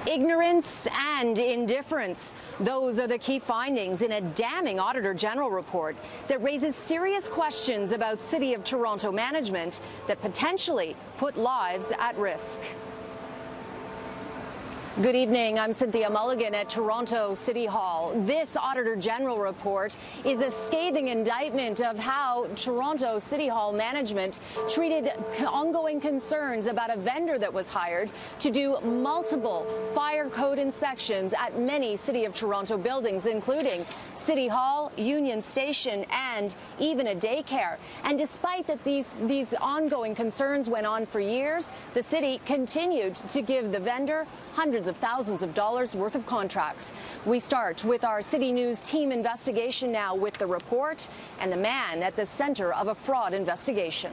Ignorance and indifference. Those are the key findings in a damning Auditor General report that raises serious questions about City of Toronto management that potentially put lives at risk. Good evening. I'm Cynthia Mulligan at Toronto City Hall. This Auditor General report is a scathing indictment of how Toronto City Hall management treated ongoing concerns about a vendor that was hired to do multiple fire code inspections at many City of Toronto buildings, including City Hall, Union Station, and even a daycare. And despite that these ongoing concerns went on for years, the city continued to give the vendor hundreds of thousands of dollars worth of contracts. We start with our CityNews team investigation now with the report and the man at the center of a fraud investigation.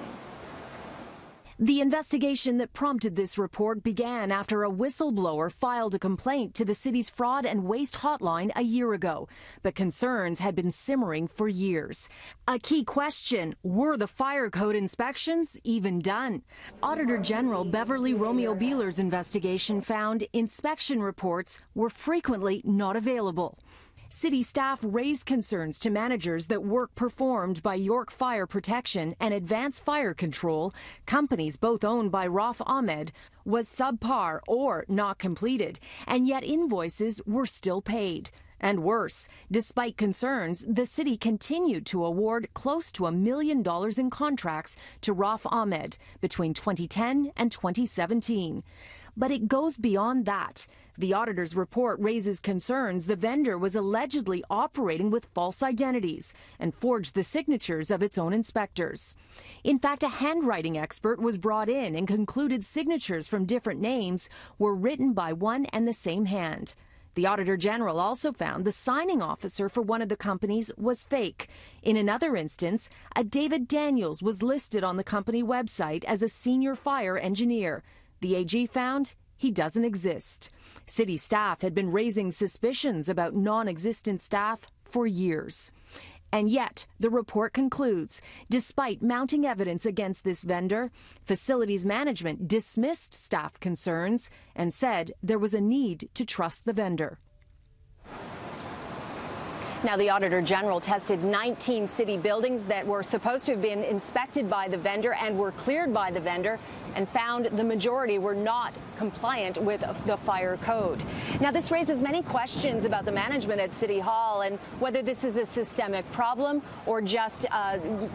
The investigation that prompted this report began after a whistleblower filed a complaint to the city's fraud and waste hotline a year ago. But concerns had been simmering for years. A key question, were the fire code inspections even done? Auditor General Beverly Romeo Beeler's investigation found inspection reports were frequently not available. City staff raised concerns to managers that work performed by York Fire Protection and Advanced Fire Control, companies both owned by Raf Ahmed, was subpar or not completed, and yet invoices were still paid. And worse, despite concerns, the city continued to award close to $1 million in contracts to Raf Ahmed between 2010 and 2017. But it goes beyond that. The auditor's report raises concerns the vendor was allegedly operating with false identities and forged the signatures of its own inspectors. In fact, a handwriting expert was brought in and concluded signatures from different names were written by one and the same hand. The Auditor General also found the signing officer for one of the companies was fake. In another instance, a David Daniels was listed on the company website as a senior fire engineer. The AG found he doesn't exist. City staff had been raising suspicions about non-existent staff for years. And yet, the report concludes, despite mounting evidence against this vendor, facilities management dismissed staff concerns and said there was a need to trust the vendor. Now, the Auditor General tested 19 city buildings that were supposed to have been inspected by the vendor and were cleared by the vendor, and found the majority were not compliant with the fire code. Now, this raises many questions about the management at City Hall and whether this is a systemic problem or just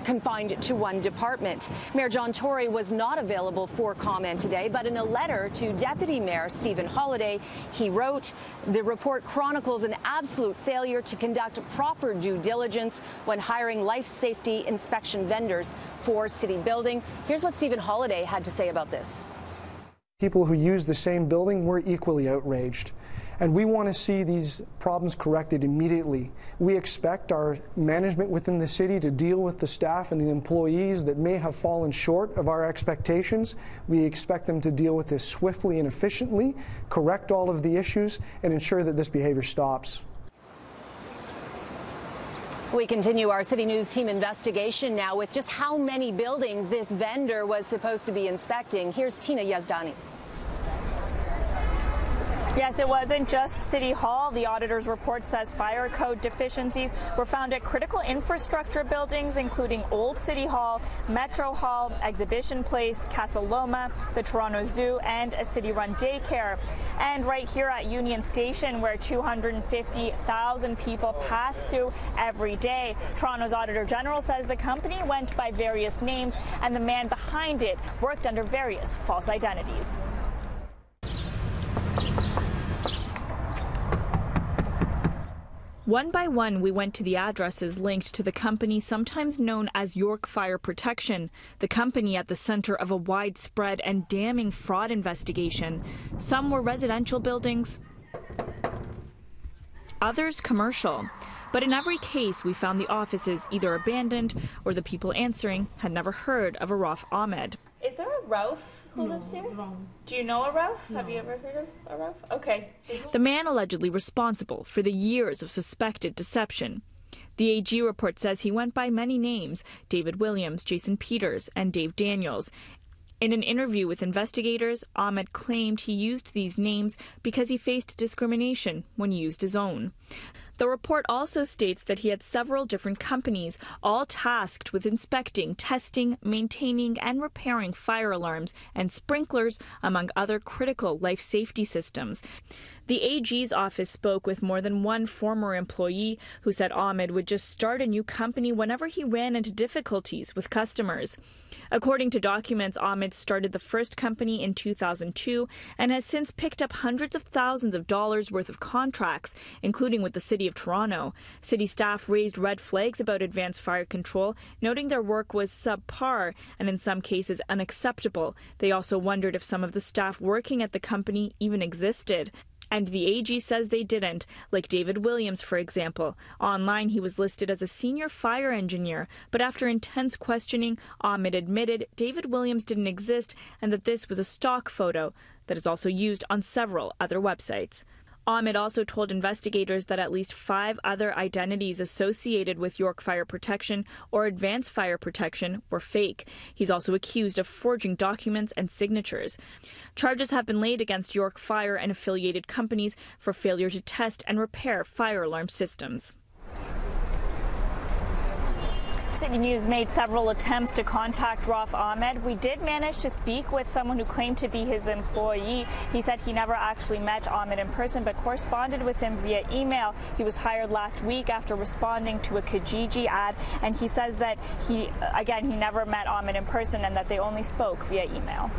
confined to one department. Mayor John Tory was not available for comment today, but in a letter to Deputy Mayor Stephen Holyday, he wrote, "The report chronicles an absolute failure to conduct proper due diligence when hiring life safety inspection vendors for city building." Here's what Stephen Holyday had to say about this. People who use the same building were equally outraged, and we want to see these problems corrected immediately. We expect our management within the city to deal with the staff and the employees that may have fallen short of our expectations. We expect them to deal with this swiftly and efficiently, correct all of the issues, and ensure that this behavior stops. We continue our CityNews team investigation now with just how many buildings this vendor was supposed to be inspecting. Here's Tina Yazdani. Yes, it wasn't just City Hall. The auditor's report says fire code deficiencies were found at critical infrastructure buildings, including Old City Hall, Metro Hall, Exhibition Place, Castle Loma, the Toronto Zoo, and a city-run daycare. And right here at Union Station, where 250,000 people pass through every day. Toronto's Auditor General says the company went by various names, and the man behind it worked under various false identities. One by one, we went to the addresses linked to the company sometimes known as York Fire Protection, the company at the center of a widespread and damning fraud investigation. Some were residential buildings, others commercial. But in every case, we found the offices either abandoned or the people answering had never heard of a Raf Ahmed. Is there a Ralph who lives here? No. Do you know a Ralph? No. Have you ever heard of a Ralph? Okay. The man allegedly responsible for the years of suspected deception. The AG report says he went by many names: David Williams, Jason Peters, and Dave Daniels. In an interview with investigators, Ahmed claimed he used these names because he faced discrimination when he used his own. The report also states that he had several different companies, all tasked with inspecting, testing, maintaining, and repairing fire alarms and sprinklers, among other critical life safety systems. The AG's office spoke with more than one former employee who said Ahmed would just start a new company whenever he ran into difficulties with customers. According to documents, Ahmed started the first company in 2002 and has since picked up hundreds of thousands of dollars worth of contracts, including with the City of Toronto. City staff raised red flags about advanced fire control, noting their work was subpar and in some cases unacceptable. They also wondered if some of the staff working at the company even existed. And the AG says they didn't, like David Williams, for example. Online, he was listed as a senior fire engineer, but after intense questioning, Ahmed admitted David Williams didn't exist and that this was a stock photo that is also used on several other websites. Ahmed also told investigators that at least 5 other identities associated with York Fire Protection or Advanced Fire Protection were fake. He's also accused of forging documents and signatures. Charges have been laid against York Fire and affiliated companies for failure to test and repair fire alarm systems. CityNews made several attempts to contact Rauf Ahmed. We did manage to speak with someone who claimed to be his employee. He said he never actually met Ahmed in person, but corresponded with him via email. He was hired last week after responding to a Kijiji ad, and he says that he never met Ahmed in person and that they only spoke via email.